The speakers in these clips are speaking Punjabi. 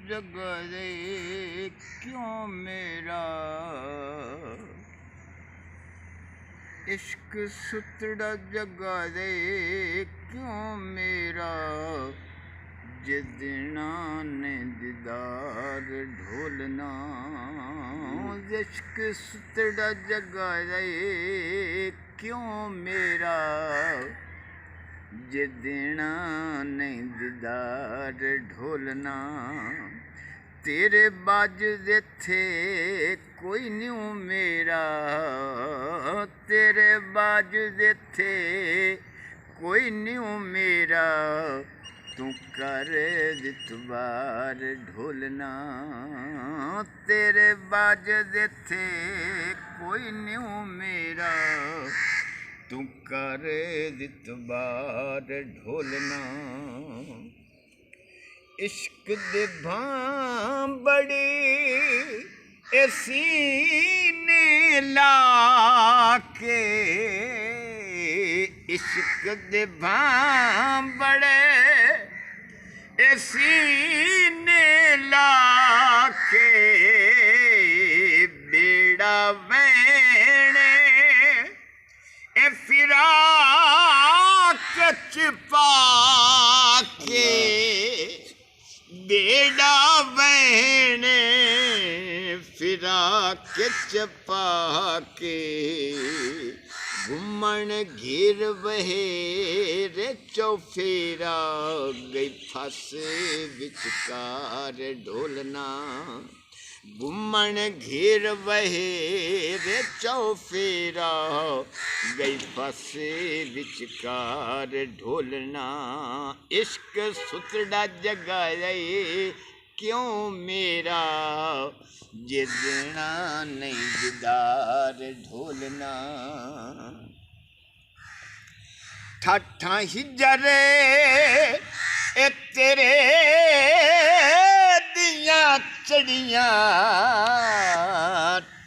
जगा दे क्यों मेरा इश्क सुतड़ा जगा दे क्यों मेरा जिदना ने दीदार ढोलना इश्क सुतड़ा जगा दे क्यों मेरा जिदना ने दीदार ढोलना तेरे बाज दे थे कोई न्यू मेरा तेरे बाज दे थे कोई न्यू मेरा तू कर दितबार ढोलना तेरे बाज दे थे कोई न्यू मेरा तू कर दितबार ढोलना इश्क दे भां बड़ी ए सीने ला के इश्क दे भां बड़े ए सीने ला के बेड़ा वैणे ए फिराक च पा के बेड़ा वैणे फिराक च पा के घुमण घिर वहे रे चौफेरा गई फस विचकार ढोलना घुमण घिर वहे रे चौफेरा गई फस विचकार ढोलना इश्क सुतड़ा जगाए क्यों मेरा जिदना नहीं दीदार ढोलना ठाठा हिजरे ए तेरे दियां चढ़ियां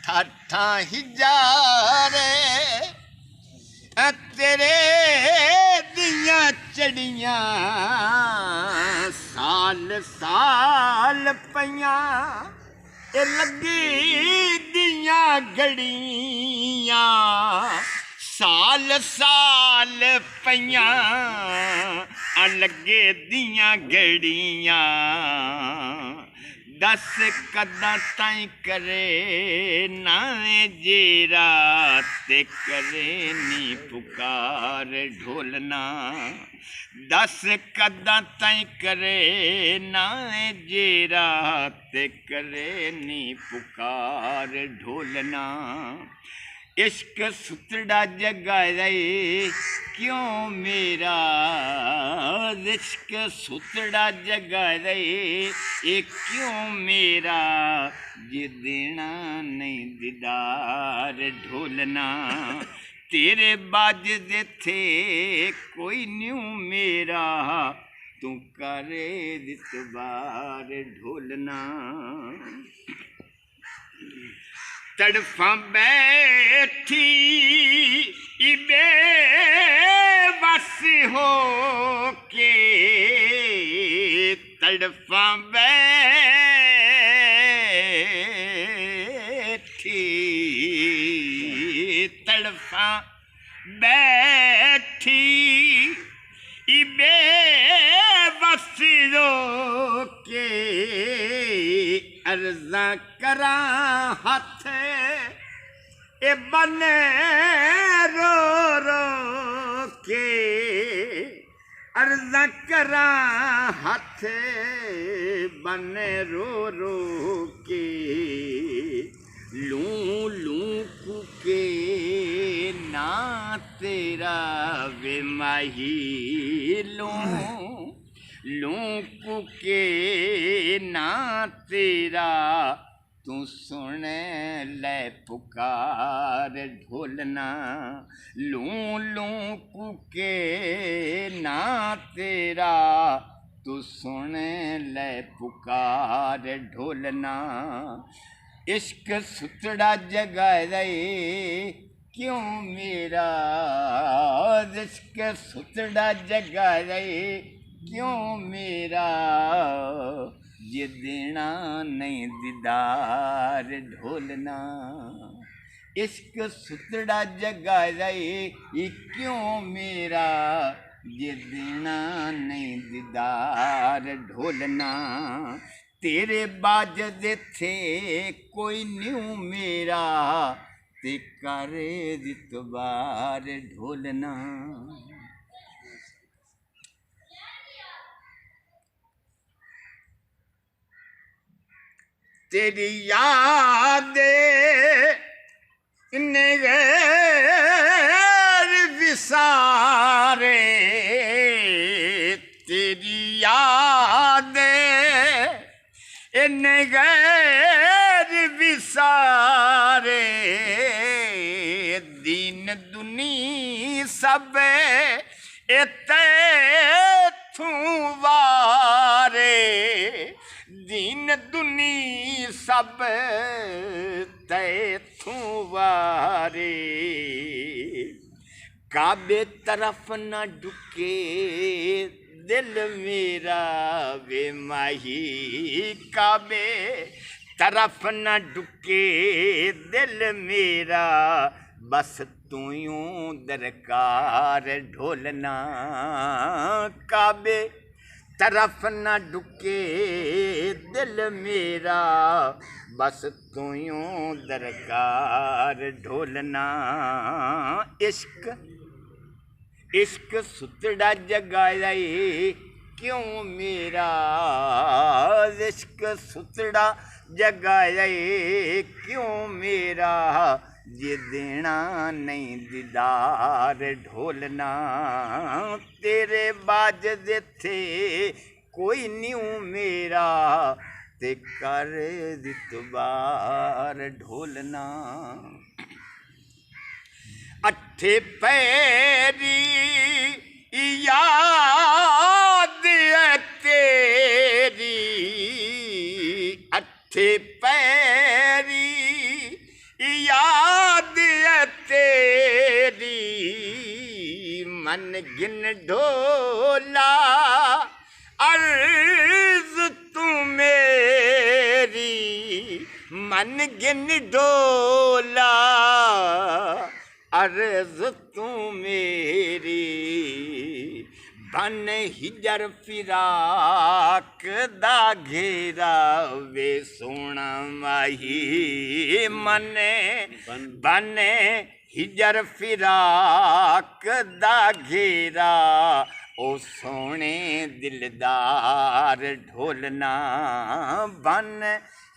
ठाठा हिजरे ए तेरे दियां चढ़ियां साल साल पइयां ए लगी दियां घड़ियां साल साल पइयां आ लगे दियां घड़ियां दस कदा ताईं करे नाए जेरा ते करे नी पुकार ढोलना दस कदा ताईं करे नाए जेरा ते करे नी पुकार ढोलना इश्क सुतड़ा जगाए क्यों मेरा इश्क सुतड़ा जगाए ये क्यों मेरा जिदना नहीं दीदार ढोलना तेरे बाज दे थे कोई न्यू मेरा तू करे दितबार ढोलना तड़फा बैठी इबे बस हो के तड़फा बैठी तड़फा बैठी इबे बस हो के अर्जा करा हथ ए बने रो रो के अर्जा करा हथ बने रो रो के लूं लूं कुके ना तेरा वे माही लूं लूं कुके ना तेरा तू सुन ले पुकार ढोलना लूं लूं कुके ना तेरा तू सुन ले पुकार ढोलना इश्क सुतड़ा जगाए क्यों मेरा इश्क सुतड़ा जगाए क्यों मेरा جے دینا نہیں دیدار ڈھولنا عشق ستڑا جگا رہے کیوں میرا جے دینا نہیں دیدار ڈھولنا تیرے باجد تھے کوئی نیوں میرا تے کرے دتبار ڈھولنا تیری یاد غیر وسارے تیری یاد غیر وسارے دین دنی سب تیتھوں وارے دین دنی سب تیتھوں وارے کعبے طرف نہ ڈکے دل میرا وے ماہی کعبے طرف نہ ڈکے دل میرا بس تو یوں درکار ڈھولنا کعبے طرف نہ ڈکے دل میرا بس تو یوں درکار ڈھولنا عشق عشق ستڑا جگایا کیوں میرا عشق ستڑا جگایا کیوں میرا یہ دینا نہیں دیدار ڈھولنا تیرے باجد تھے کوئی نیوں میرا تے کر دتبار ڈھولنا اٹھے پیری یاد ہے تیری اٹھے پیری یاد ہے تیری من گن ڈھولا عرض تو میری من گن ڈھولا عرض تو میری بن ہجر فراق دا گھیرا وے سونا ماہی من بن ہجر فراق دا گھیرا او سونے دلدار ڈھولنا بن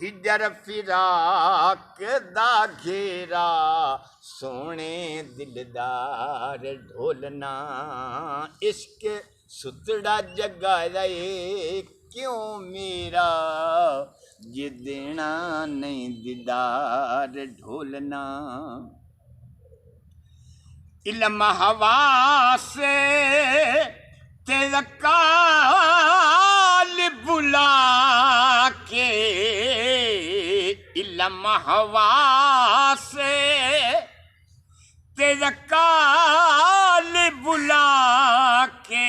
ہجر فراق دا گھیرا سونے دلدار ڈھولنا عشق ستڑا جگایا کیوں میرا یہ دینا نہیں دیدار ڈھولنا علم حواس تیرا کال بلا کے علم حواس تیرا کال بلا کے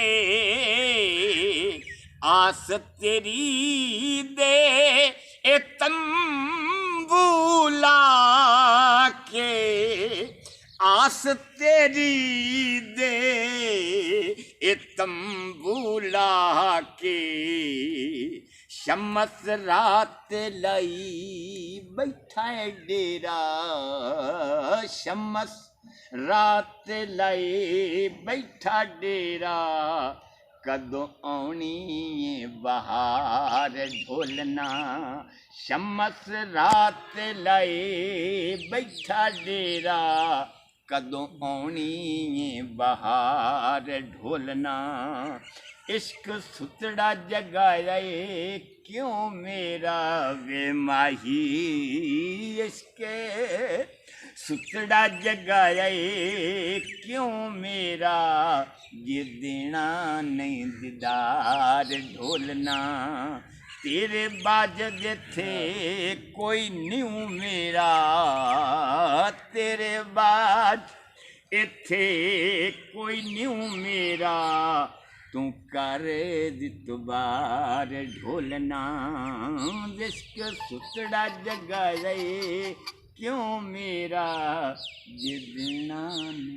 آس تیری دے تنبو لا کے آس تیری دے تنبو لا کے شمس رات لائی بیٹھا ہے ڈیرا شمس رات لائی بیٹھا ڈیرا کدوں آنی بہار ڈھولنا شمس رات لائی بیٹھا ڈیرا کدوں آنی بہار ڈھولنا عشق ستڑا جگایا کیوں میرا وے ماہی عشق ستڑا جگایا کیوں میرا یہ دینا نہیں دیدار ڈھولنا تیرے باجد تھے کوئی نیوں میرا تیرے باج تھے کوئی نیوں میرا ਤੂੰ ਕਰ ਦਿੱਤਬਾਰ ਢੋਲਣਾ ਦਿਸ਼ਕ ਸੁਤੜਾ ਜਗਾ ਰਹੇ ਕਿਉਂ ਮੇਰਾ ਜਿੱਦਣਾ ਨਹੀਂ